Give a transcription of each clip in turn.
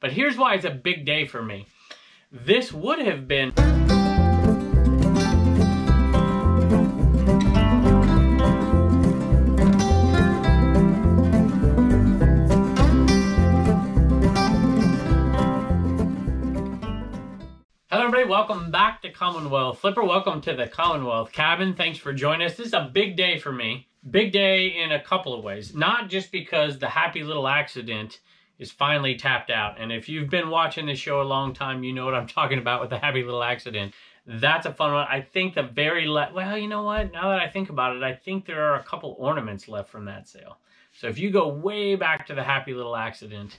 But here's why it's a big day for me. This would have been... Hello everybody, welcome back to Commonwealth Flipper. Welcome to the Commonwealth Cabin. Thanks for joining us. This is a big day for me. Big day in a couple of ways. Not just because the happy little accident is finally tapped out. And if you've been watching this show a long time, you know what I'm talking about with the happy little accident. That's a fun one. I think the very well, you know what? Now that I think about it, I think there are a couple ornaments left from that sale. So if you go way back to the happy little accident,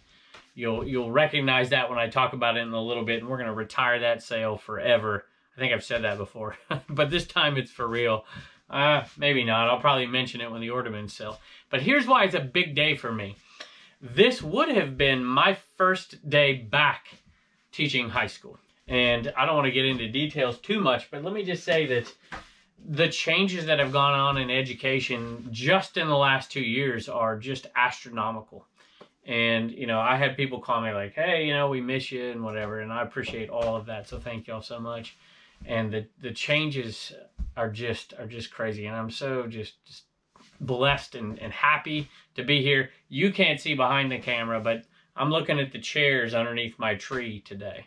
you'll recognize that when I talk about it in a little bit, and we're going to retire that sale forever. I think I've said that before, but this time it's for real. Maybe not. I'll probably mention it when the ornaments sell. But here's why it's a big day for me. This would have been my first day back teaching high school. And I don't want to get into details too much, but let me just say that the changes that have gone on in education just in the last 2 years are just astronomical. And, you know, I had people call me like, hey, you know, we miss you and whatever. And I appreciate all of that. So thank y'all so much. And the changes are just crazy. And I'm so just blessed and happy to be here. You can't see behind the camera, but I'm looking at the chairs underneath my tree today.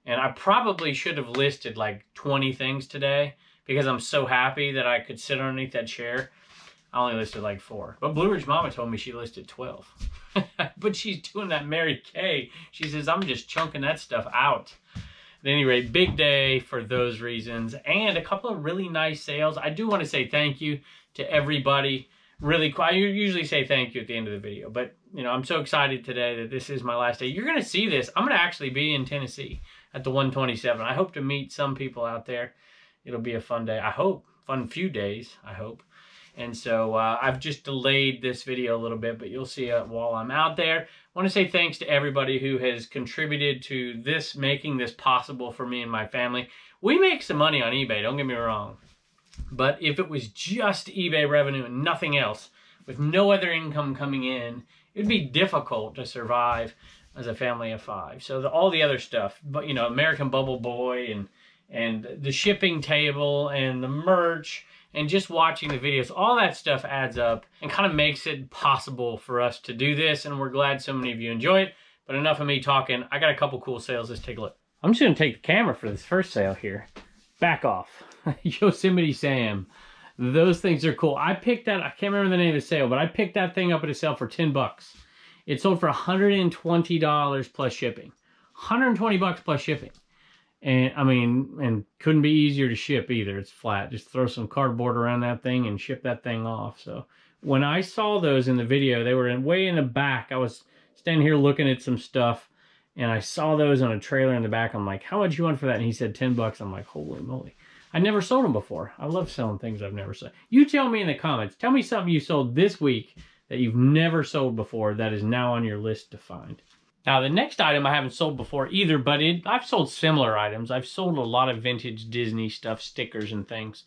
And I probably should have listed like 20 things today because I'm so happy that I could sit underneath that chair. I only listed like 4. But Blue Ridge Mama told me she listed 12. But she's doing that Mary Kay. She says, I'm just chunking that stuff out. At any rate, big day for those reasons. And a couple of really nice sales. I do want to say thank you to everybody. Really cool. I usually say thank you at the end of the video. But, you know, I'm so excited today that this is my last day. You're going to see this. I'm going to actually be in Tennessee at the 127. I hope to meet some people out there. It'll be a fun day. I hope. Fun few days, I hope. And so I've just delayed this video a little bit, but you'll see it while I'm out there. I want to say thanks to everybody who has contributed to this, making this possible for me and my family. We make some money on eBay, don't get me wrong. But if it was just eBay revenue and nothing else, with no other income coming in, it'd be difficult to survive as a family of 5. So all the other stuff, but you know, American Bubble Boy and the shipping table and the merch, and just watching the videos, all that stuff adds up and kind of makes it possible for us to do this. And we're glad so many of you enjoy it. But enough of me talking. I got a couple cool sales. Let's take a look. I'm just going to take the camera for this first sale here. Back off. Yosemite Sam. Those things are cool. I picked that. I can't remember the name of the sale, but I picked that thing up at a sale for 10 bucks. It sold for $120 plus shipping. 120 bucks plus shipping. And I mean, and couldn't be easier to ship either. It's flat. Just throw some cardboard around that thing and ship that thing off. So when I saw those in the video, they were way in the back. I was standing here looking at some stuff and I saw those on a trailer in the back. I'm like, how much you want for that? And he said 10 bucks. I'm like, holy moly. I never sold them before. I love selling things I've never sold. You tell me in the comments. Tell me something you sold this week that you've never sold before that is now on your list to find. Now, the next item I haven't sold before either, but I've sold similar items. I've sold a lot of vintage Disney stuff, stickers and things.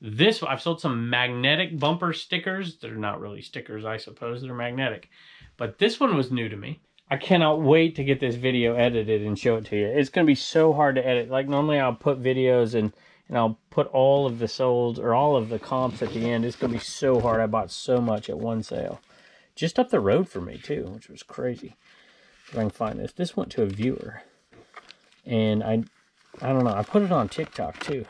I've sold some magnetic bumper stickers. They're not really stickers, I suppose. They're magnetic. But this one was new to me. I cannot wait to get this video edited and show it to you. It's going to be so hard to edit. Like, normally I'll put videos and I'll put all of the solds or all of the comps at the end. It's going to be so hard. I bought so much at one sale. Just up the road for me, too, which was crazy. If I can find this. This went to a viewer. And I don't know. I put it on TikTok too.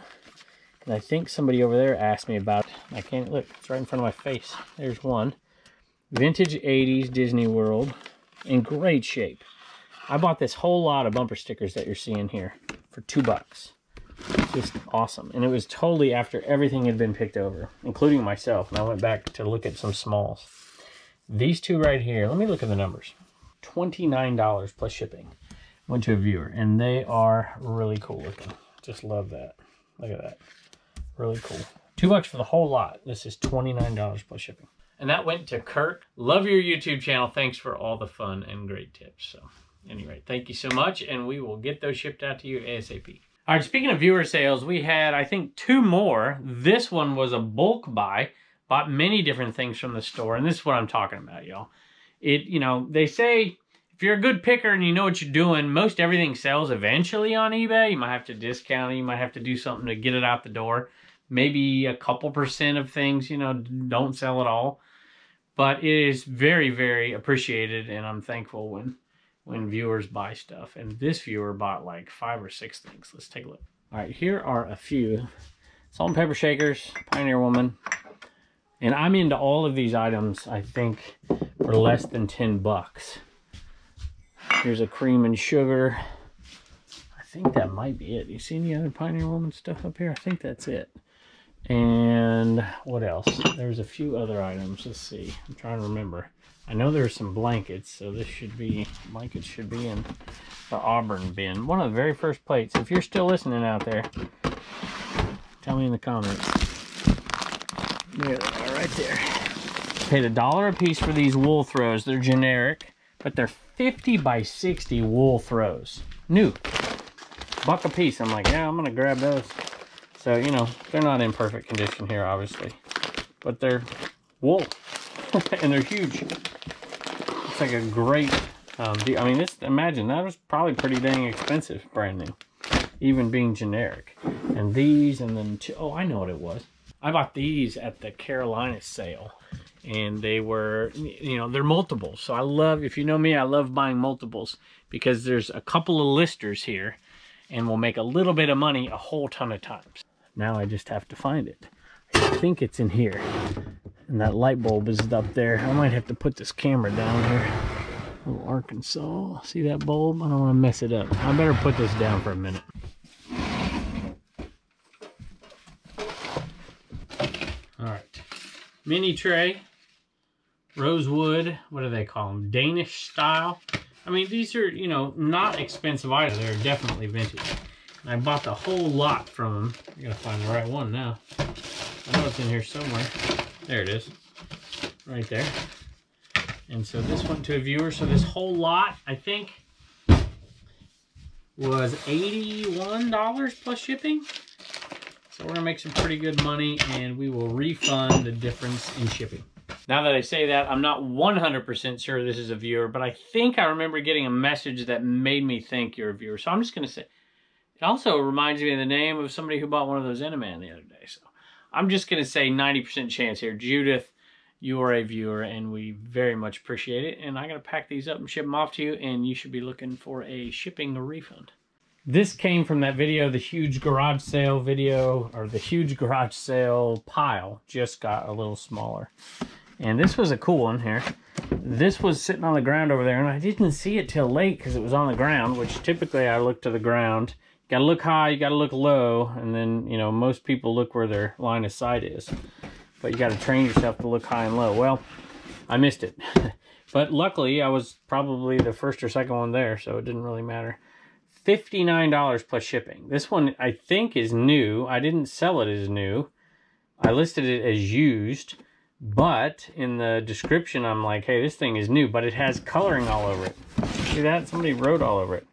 And I think somebody over there asked me about it. I can't look. It's right in front of my face. There's one. Vintage 80s Disney World. In great shape. I bought this whole lot of bumper stickers that you're seeing here for 2 bucks. Just awesome. And it was totally after everything had been picked over, including myself. And I went back to look at some smalls. These two right here. Let me look at the numbers. $29 plus shipping. Went to a viewer, and they are really cool looking. Just love that. Look at that. Really cool. 2 bucks for the whole lot. This is $29 plus shipping. And that went to Kurt. Love your YouTube channel. Thanks for all the fun and great tips. So anyway, thank you so much, and we will get those shipped out to you ASAP. All right, speaking of viewer sales, we had, I think, 2 more. This one was a bulk buy. Bought many different things from the store, and this is what I'm talking about, y'all. You know, they say if if you're a good picker and you know what you're doing, most everything sells eventually on eBay. You might have to discount it. You might have to do something to get it out the door. Maybe a couple % of things, you know, don't sell at all. But it is very, very appreciated, and I'm thankful when viewers buy stuff. And this viewer bought like 5 or 6 things. Let's take a look. All right, here are a few. Salt and pepper shakers, Pioneer Woman. And I'm into all of these items, I think, for less than 10 bucks. Here's a cream and sugar. I think that might be it. You see any other Pioneer Woman stuff up here? I think that's it. And what else? There's a few other items. Let's see. I'm trying to remember. I know there's some blankets, so this should be, blankets should be in the Auburn bin. One of the very first plates. If you're still listening out there, tell me in the comments. There they are right there. Paid $1 a piece for these wool throws. They're generic, but they're 50 by 60 wool throws. New. $1 a piece. I'm like, yeah, I'm gonna grab those. So, you know, they're not in perfect condition here, obviously, but they're wool and they're huge. It's like a great deal. I mean, this, imagine that was probably pretty dang expensive branding, even being generic. And these, and then oh, I know what it was. I bought these at the Carolina sale, and they were, you know, they're multiples. So I love, if you know me, I love buying multiples because there's a couple of listers here, and we'll make a little bit of money a whole ton of times. Now I just have to find it. I think it's in here. And that light bulb is up there. I might have to put this camera down here. Little Arkansas. See that bulb? I don't want to mess it up. I better put this down for a minute. Alright. Mini tray. Rosewood. What do they call them? Danish style. I mean, these are, you know, not expensive items. They're definitely vintage. And I bought the whole lot from them. I gotta find the right one now. I know it's in here somewhere. There it is. Right there. And so this went to a viewer. So this whole lot, I think, was $81 plus shipping. So we're gonna make some pretty good money, and we will refund the difference in shipping. Now that I say that, I'm not 100% sure this is a viewer, but I think I remember getting a message that made me think you're a viewer. So I'm just going to say, it also reminds me of the name of somebody who bought one of those Enaman the other day. So I'm just going to say 90% chance here. Judith, you are a viewer, and we very much appreciate it. And I'm going to pack these up and ship them off to you, and you should be looking for a shipping refund. This came from that video, the huge garage sale video, or the huge garage sale pile just got a little smaller. And this was a cool one here. This was sitting on the ground over there, and I didn't see it till late because it was on the ground, which typically I look to the ground. You gotta look high, you gotta look low, and then, you know, most people look where their line of sight is. But you gotta train yourself to look high and low. Well, I missed it. But luckily, I was probably the first or second one there, so it didn't really matter. $59 plus shipping. This one, I think, is new. I didn't sell it as new. I listed it as used. But in the description, I'm like, hey, this thing is new, but it has coloring all over it. See that? Somebody wrote all over it.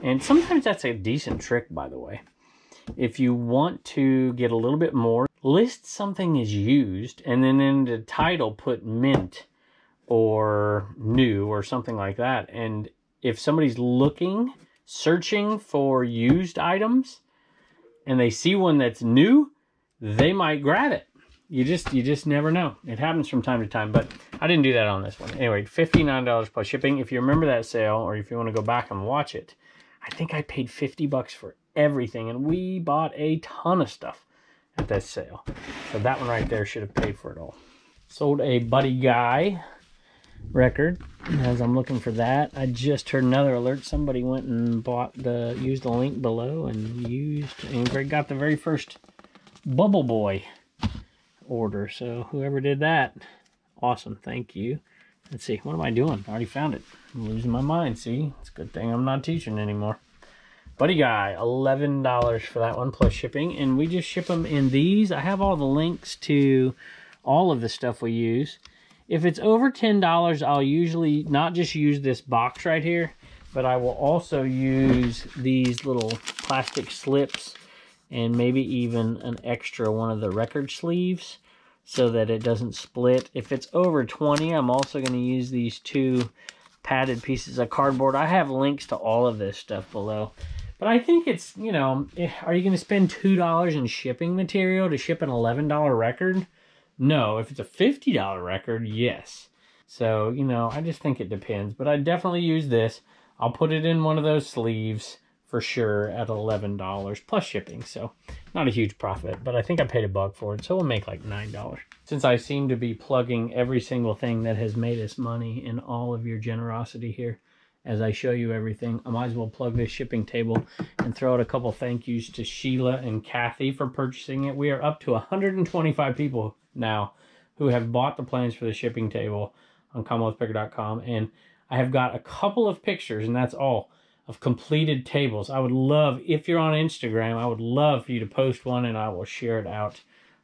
And sometimes that's a decent trick, by the way. If you want to get a little bit more, list something as used, and then in the title put mint or new or something like that. And if somebody's looking, searching for used items, and they see one that's new, they might grab it. You just never know. It happens from time to time, but I didn't do that on this one. Anyway, $59 plus shipping. If you remember that sale, or if you want to go back and watch it, I think I paid 50 bucks for everything, and we bought a ton of stuff at that sale. So that one right there should have paid for it all. Sold a Buddy Guy record. As I'm looking for that, I just heard another alert. Somebody went and used the link below and got the very first Bubble Boy order. So whoever did that, awesome, thank you. Let's see, what am I doing? I already found it. I'm losing my mind. See, it's a good thing I'm not teaching anymore. Buddy Guy, $11 for that one plus shipping, and we just ship them in these. I have all the links to all of the stuff we use. If it's over $10, I'll usually not just use this box right here, but I will also use these little plastic slips and maybe even an extra one of the record sleeves so that it doesn't split. If it's over 20, I'm also going to use these two padded pieces of cardboard. I have links to all of this stuff below. But I think it's, you know, are you going to spend $2 in shipping material to ship an $11 record? No. If it's a $50 record, yes. So, you know, I just think it depends. But I definitely use this. I'll put it in one of those sleeves for sure at $11 plus shipping. So not a huge profit, but I think I paid $1 for it. So we'll make like $9. Since I seem to be plugging every single thing that has made us money in all of your generosity here, as I show you everything, I might as well plug this shipping table and throw out a couple thank yous to Sheila and Kathy for purchasing it. We are up to 125 people now who have bought the plans for the shipping table on CommonwealthPicker.com. And I have got a couple of pictures, and that's all, of completed tables. I would love, if you're on Instagram, I would love for you to post one and I will share it out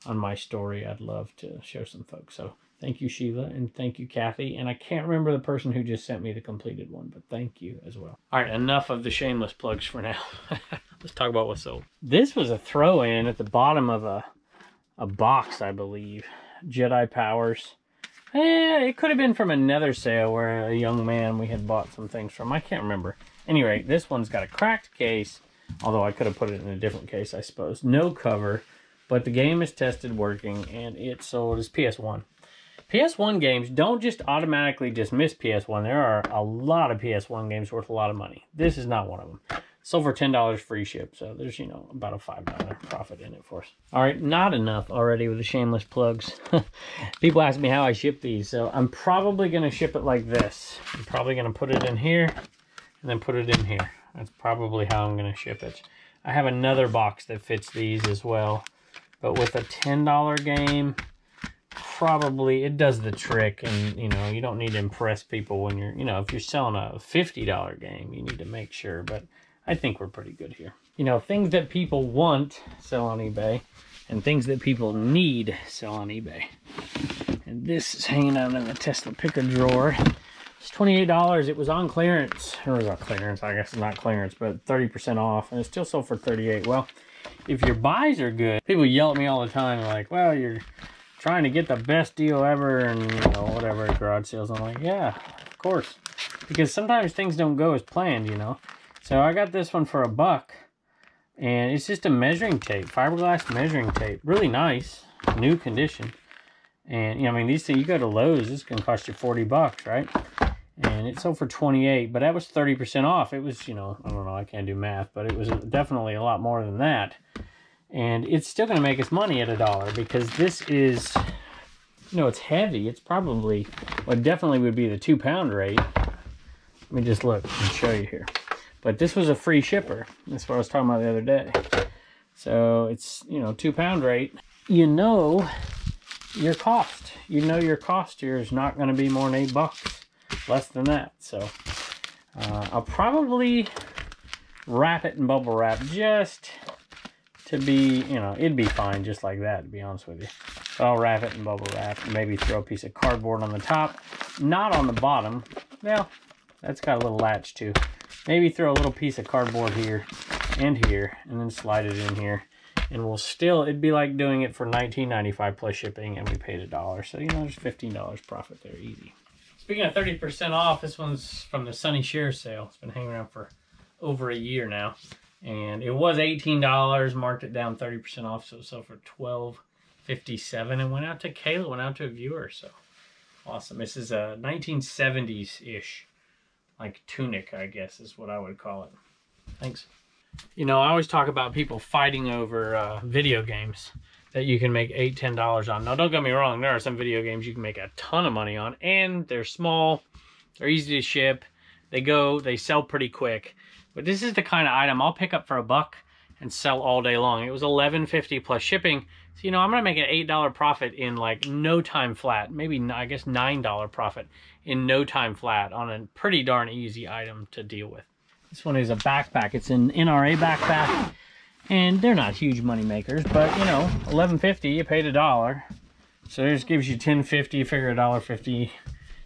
on my story. I'd love to show some folks. So thank you, Sheila, and thank you, Kathy. And I can't remember the person who just sent me the completed one, but thank you as well. All right, enough of the shameless plugs for now. Let's talk about what's sold. This was a throw-in at the bottom of a box, I believe. Jedi Powers. It could have been from another sale where a young man we had bought some things from. I can't remember. Anyway, this one's got a cracked case, although I could have put it in a different case, I suppose. No cover, but the game is tested working, and it sold as PS1. PS1 games don't just automatically dismiss PS1. There are a lot of PS1 games worth a lot of money. This is not one of them. Sold for $10 free ship, so there's, you know, about a $5 profit in it for us. All right, not enough already with the shameless plugs. People ask me how I ship these, so I'm probably going to ship it like this. I'm probably going to put it in here and then put it in here. That's probably how I'm going to ship it. I have another box that fits these as well, but with a $10 game, probably it does the trick. And, you know, you don't need to impress people when you're, you know, if you're selling a $50 game, you need to make sure, but I think we're pretty good here. You know, things that people want sell on eBay, and things that people need sell on eBay. And this is hanging out in the Tesla picker drawer. It's $28. It was on clearance. Or it was on clearance. I guess it's not clearance, but 30% off. And it still sold for $38. Well, if your buys are good, people yell at me all the time like, well, you're trying to get the best deal ever and, you know, whatever at garage sales. I'm like, yeah, of course. Because sometimes things don't go as planned, you know. So I got this one for $1, and it's just a measuring tape, fiberglass measuring tape. Really nice, new condition. And, you know, I mean, these things, you go to Lowe's, this can cost you $40, right? And it sold for $28, but that was 30% off. It was, you know, I don't know, I can't do math, but it was definitely a lot more than that. And it's still going to make us money at $1 because this is, you know, it's heavy. It's probably, well, it definitely would be the 2-pound rate. Let me just look and show you here. But this was a free shipper. That's what I was talking about the other day. So it's, you know, 2-pound rate. You know your cost. You know your cost here is not going to be more than $8. Less than that. So I'll probably wrap it in bubble wrap just to be, you know, it'd be fine just like that, to be honest with you. But I'll wrap it in bubble wrap and maybe throw a piece of cardboard on the top, not on the bottom. Well, that's got a little latch too. Maybe throw a little piece of cardboard here and here, and then slide it in here. And we'll still, it'd be like doing it for $19.95 plus shipping, and we paid $1. So, you know, there's $15 profit there, easy. Speaking of 30% off, this one's from the Sunny Share sale. It's been hanging around for over a year now. And it was $18, marked it down 30% off, so it sold for $12.57. And went out to Kayla, went out to a viewer, so awesome. This is a 1970s-ish. Like tunic, I guess, is what I would call it. Thanks. You know, I always talk about people fighting over video games that you can make $8, $10 on. Now, don't get me wrong. There are some video games you can make a ton of money on, and they're small. They're easy to ship. They sell pretty quick. But this is the kind of item I'll pick up for $1 and sell all day long. It was $11.50 plus shipping. So, you know, I'm going to make an $8 profit in like no time flat. Maybe, I guess, $9 profit in no time flat on a pretty darn easy item to deal with. This one is a backpack. It's an NRA backpack. And they're not huge money makers, but, you know, $11.50, you paid $1. So this gives you $10.50, you figure $1.50,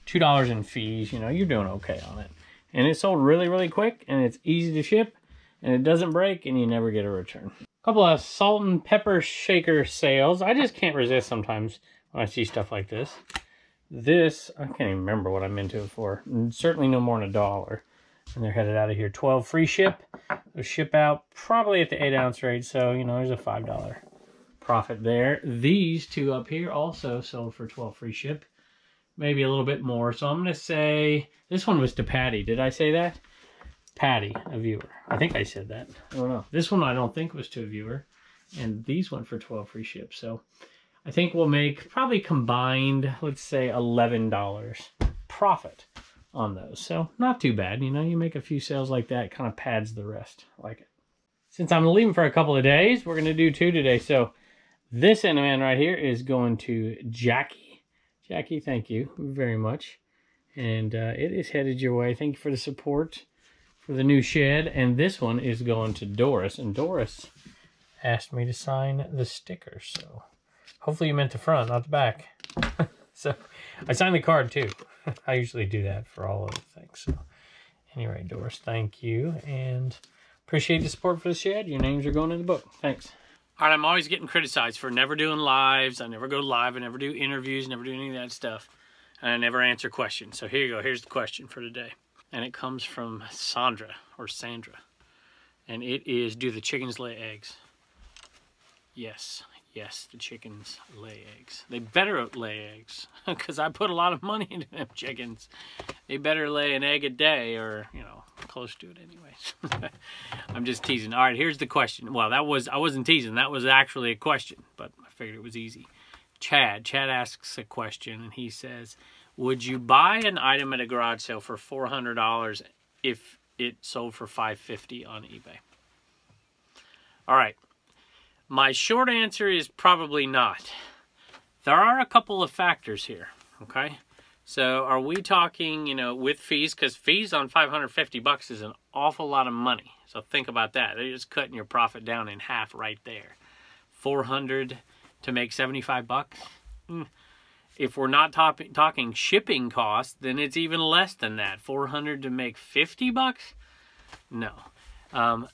$2 in fees. You know, you're doing okay on it. And it sold really, really quick, and it's easy to ship, and it doesn't break, and you never get a return. A couple of salt and pepper shaker sales. I just can't resist sometimes when I see stuff like this. This, I can't even remember what I'm into it for. Certainly no more than $1. And they're headed out of here. 12 free ship. They'll ship out probably at the 8-ounce rate. So, you know, there's a $5 profit there. These two up here also sold for 12 free ship. Maybe a little bit more. So I'm going to say, this one was to Patty. Did I say that? Patty, a viewer. I think I said that. I don't know. This one I don't think was to a viewer. And these went for 12 free ship. So I think we'll make probably combined, let's say $11 profit on those. So not too bad. You know, you make a few sales like that, it kind of pads the rest. I like it. Since I'm leaving for a couple of days, we're going to do 2 today. So this Enderman right here is going to Jackie. Jackie, thank you very much. And it is headed your way. Thank you for the support for the new shed. And this one is going to Doris. And Doris asked me to sign the sticker. So hopefully you meant the front, not the back. So I signed the card too. I usually do that for all of the things. So anyway, Doris, thank you. And appreciate the support for the shed. Your names are going in the book. Thanks. All right, I'm always getting criticized for never doing lives. I never go live. I never do interviews, never do any of that stuff. And I never answer questions. So here you go. Here's the question for today. And it comes from Sandra, or Sandra. And it is, do the chickens lay eggs? Yes. Yes, the chickens lay eggs. They better lay eggs, because I put a lot of money into them chickens. They better lay an egg a day, or, you know, close to it anyways. I'm just teasing. All right, here's the question. Well, I wasn't teasing. That was actually a question, but I figured it was easy. Chad asks a question, and he says, would you buy an item at a garage sale for $400 if it sold for $550 on eBay? All right. My short answer is probably not. There are a couple of factors here, okay? So are we talking, you know, with fees? Because fees on $550 is an awful lot of money. So think about that. They're just cutting your profit down in half right there. $400 to make $75? If we're not talking shipping costs, then it's even less than that. $400 to make $50? No.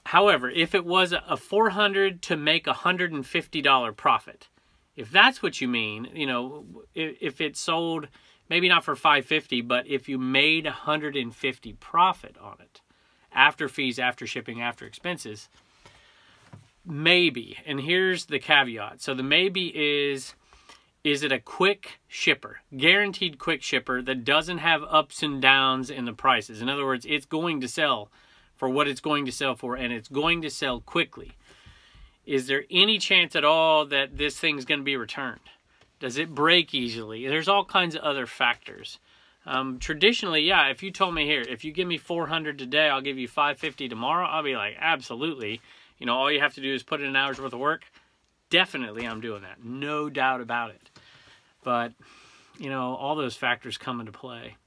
However, if it was a $400 to make $150 profit, if that's what you mean, you know, if it sold, maybe not for $550, but if you made $150 profit on it, after fees, after shipping, after expenses, maybe. And here's the caveat. So the maybe is it a quick shipper, guaranteed quick shipper that doesn't have ups and downs in the prices? In other words, it's going to sell for what it's going to sell for, and it's going to sell quickly. Is there any chance at all that this thing's going to be returned? Does it break easily? There's all kinds of other factors. Traditionally, yeah, if you told me, here, if you give me $400 today, I'll give you $550 tomorrow, I'll be like, absolutely. You know, all you have to do is put in an hour's worth of work. Definitely I'm doing that. No doubt about it. But, you know, all those factors come into play.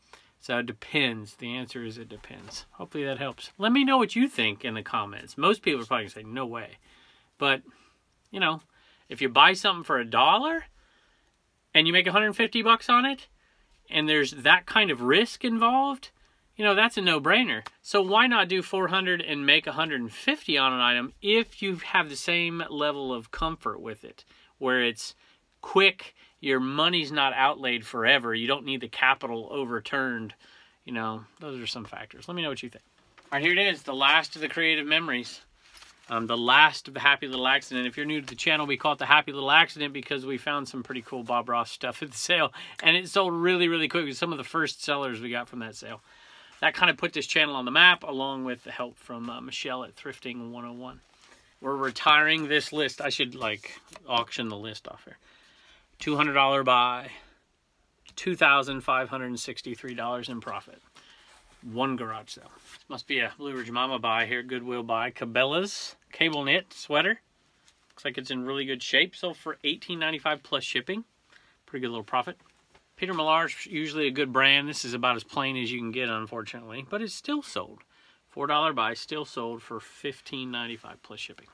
So it depends. The answer is it depends. Hopefully that helps. Let me know what you think in the comments. Most people are probably going to say, no way. But, you know, if you buy something for $1 and you make $150 on it, and there's that kind of risk involved, you know, that's a no-brainer. So why not do $400 and make $150 on an item if you have the same level of comfort with it, where it's quick, your money's not outlaid forever, you don't need the capital overturned. You know, those are some factors. Let me know what you think. All right, here it is, the last of the creative memories. The last of the Happy Little Accident. If you're new to the channel, we call it the Happy Little Accident because we found some pretty cool Bob Ross stuff at the sale. And it sold really, really quick. It was some of the first sellers we got from that sale. That kind of put this channel on the map, along with the help from Michelle at Thrifting 101. We're retiring this list. I should, like, auction the list off here. $200 buy, $2,563 in profit. One garage sale. This must be a Blue Ridge Mama buy here. Goodwill buy. Cabela's cable knit sweater. Looks like it's in really good shape. Sold for $18.95 plus shipping. Pretty good little profit. Peter Millar's usually a good brand. This is about as plain as you can get, unfortunately. But it's still sold. $4 buy. Still sold for $15.95 plus shipping.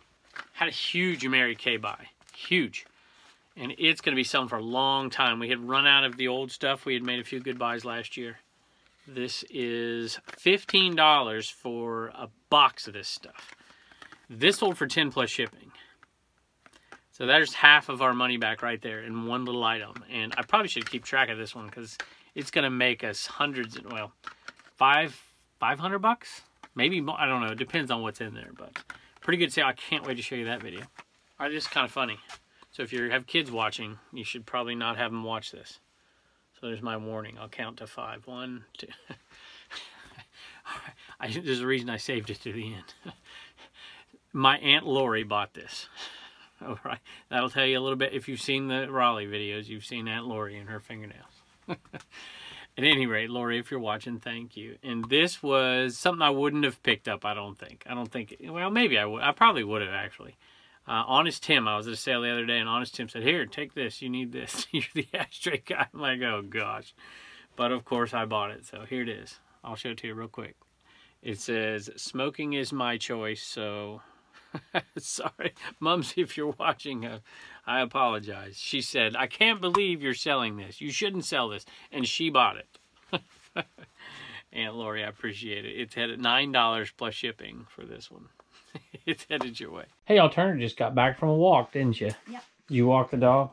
Had a huge Mary Kay buy. Huge. And it's going to be selling for a long time. We had run out of the old stuff. We had made a few good buys last year. This is $15 for a box of this stuff. This sold for $10 plus shipping. So there's half of our money back right there in one little item. And I probably should keep track of this one because it's going to make us hundreds, well, $500? Maybe more, I don't know. It depends on what's in there, but pretty good sale. I can't wait to show you that video. All right, this is kind of funny. So if you have kids watching, you should probably not have them watch this. So there's my warning. I'll count to 5. 1, 2. There's a reason I saved it to the end. My Aunt Lori bought this. All right, that'll tell you a little bit. If you've seen the Raleigh videos, you've seen Aunt Lori and her fingernails. At any rate, Lori, if you're watching, thank you. And this was something I wouldn't have picked up, I don't think. Well, maybe I would. I probably would have, actually. Honest Tim, I was at a sale the other day, and Honest Tim said, here, take this. You need this. You're the ashtray guy. I'm like, oh, gosh. But, of course, I bought it. So here it is. I'll show it to you real quick. It says, smoking is my choice, so... Sorry, Mums, if you're watching, I apologize. She said, I can't believe you're selling this. You shouldn't sell this. And she bought it. Aunt Lori, I appreciate it. It's headed $9 plus shipping for this one. It's headed your way. Hey, y'all, Turner just got back from a walk, didn't you? Yep. Did you walk the dog?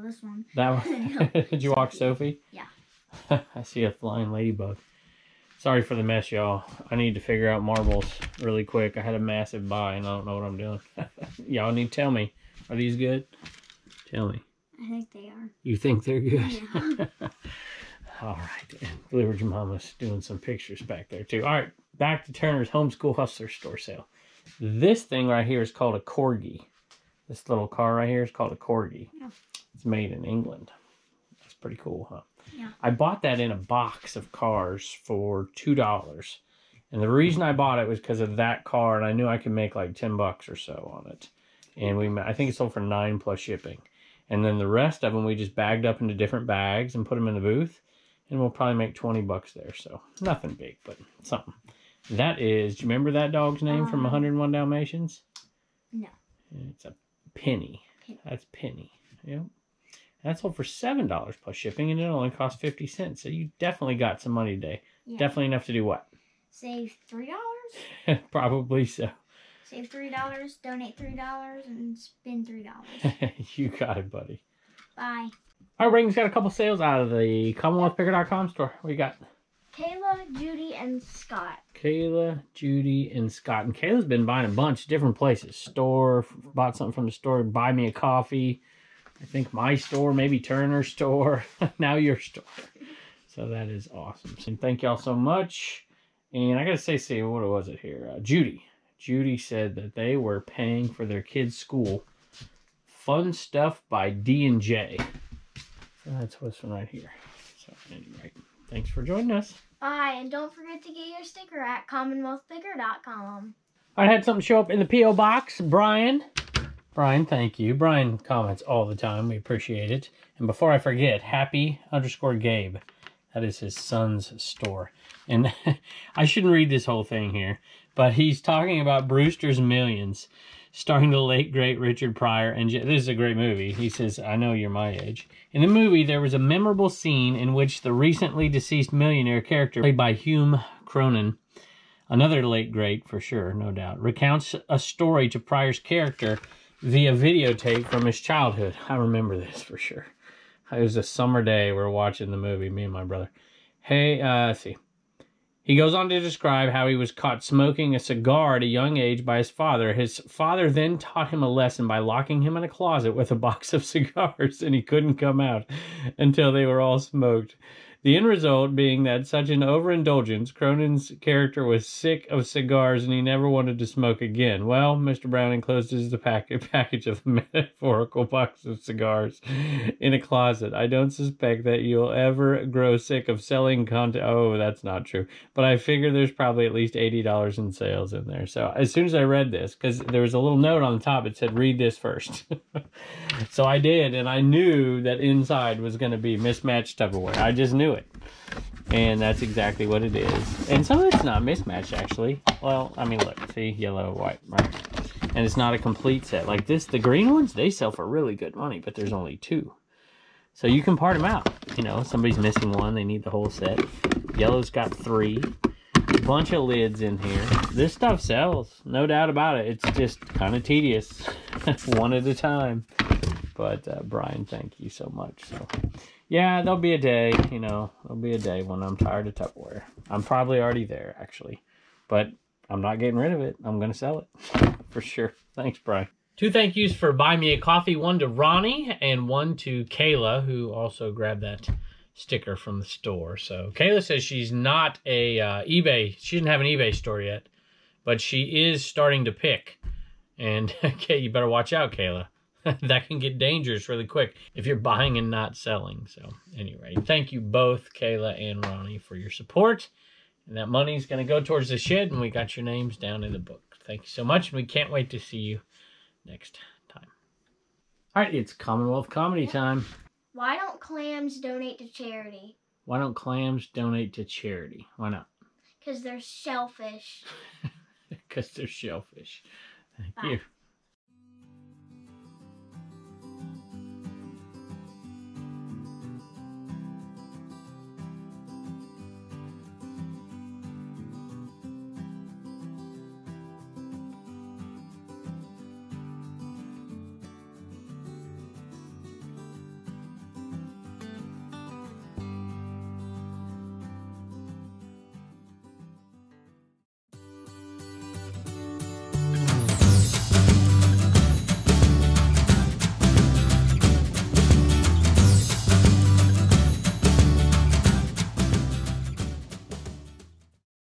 This one. That one? Did you walk Sophie? Yeah. I see a flying ladybug. Sorry for the mess, y'all. I need to figure out marbles really quick. I had a massive buy, and I don't know what I'm doing. Y'all need to tell me. Are these good? Tell me. I think they are. You think they're good? Yeah. All right. And Blue Ridge Mama's doing some pictures back there, too. All right. Back to Turner's Homeschool Hustler store sale. This thing right here is called a Corgi. This little car right here is called a Corgi. Yeah. It's made in England. That's pretty cool, huh? Yeah. I bought that in a box of cars for $2. And the reason I bought it was because of that car, and I knew I could make like $10 or so on it. And I think it sold for $9 plus shipping. And then the rest of them we just bagged up into different bags and put them in the booth. And we'll probably make $20 there. So nothing big, but something. That is, do you remember that dog's name from 101 Dalmatians? No. It's a Penny. That's Penny. Yep. That sold for $7 plus shipping, and it only cost 50 cents. So you definitely got some money today. Yeah. Definitely enough to do what? Save $3? Probably so. Save $3, donate $3, and spend $3. You got it, buddy. Bye. All right, Reagan's got a couple sales out of the CommonwealthPicker.com store. What you got? Kayla, Judy, and Scott. Kayla, Judy, and Scott. And Kayla's been buying a bunch of different places. Store, bought something from the store, buy me a coffee. I think my store, maybe Turner's store. Now your store. So that is awesome. So thank y'all so much. And I got to say, what was it here? Judy. Judy said that they were paying for their kids' school. Fun Stuff by D&J. So that's what's right here. So anyway, thanks for joining us. Bye, and don't forget to get your sticker at CommonwealthPicker.com. I had something show up in the P.O. box. Brian, thank you. Brian comments all the time. We appreciate it. And before I forget, Happy_Gabe. That is his son's store. And I shouldn't read this whole thing here, but he's talking about Brewster's Millions, starring the late, great Richard Pryor. And this is a great movie. He says, I know you're my age. In the movie, there was a memorable scene in which the recently deceased millionaire character, played by Hume Cronin, another late, great for sure, no doubt, recounts a story to Pryor's character via videotape from his childhood. I remember this for sure. It was a summer day. We were watching the movie, me and my brother. Hey, let's see. He goes on to describe how he was caught smoking a cigar at a young age by his father. His father then taught him a lesson by locking him in a closet with a box of cigars, and he couldn't come out until they were all smoked. The end result being that such an overindulgence, Cronin's character was sick of cigars and he never wanted to smoke again. Well, Mr. Brown encloses the package of the metaphorical box of cigars in a closet. I don't suspect that you'll ever grow sick of selling content. Oh, that's not true. But I figure there's probably at least $80 in sales in there. So as soon as I read this, because there was a little note on the top, it said, read this first. So I did, and I knew that inside was going to be mismatched Tupperware. I just knew it. And that's exactly what it is. And some of it's not mismatched, actually. Well, I mean, look, see, yellow, white, right? And it's not a complete set. Like this, the green ones, they sell for really good money, but there's only 2. So you can part them out. You know, somebody's missing one, they need the whole set. Yellow's got 3. bunch of lids in here. This stuff sells, no doubt about it. It's just kind of tedious, one at a time. But Brian, thank you so much. So yeah, there'll be a day, you know, there'll be a day when I'm tired of Tupperware. I'm probably already there, actually. But I'm not getting rid of it. I'm going to sell it for sure. Thanks, Brian. 2 thank yous for buying me a coffee. One to Ronnie and one to Kayla, who also grabbed that sticker from the store. So Kayla says she's not a eBay. She didn't have an eBay store yet, but she is starting to pick. And okay, you better watch out, Kayla. That can get dangerous really quick if you're buying and not selling. So anyway, thank you both, Kayla and Ronnie, for your support. And that money's going to go towards the shed, and we got your names down in the book. Thank you so much, and we can't wait to see you next time. All right, it's Commonwealth Comedy time. Why don't clams donate to charity? Why don't clams donate to charity? Why not? Because they're shellfish. Because they're shellfish. Thank Bye. you.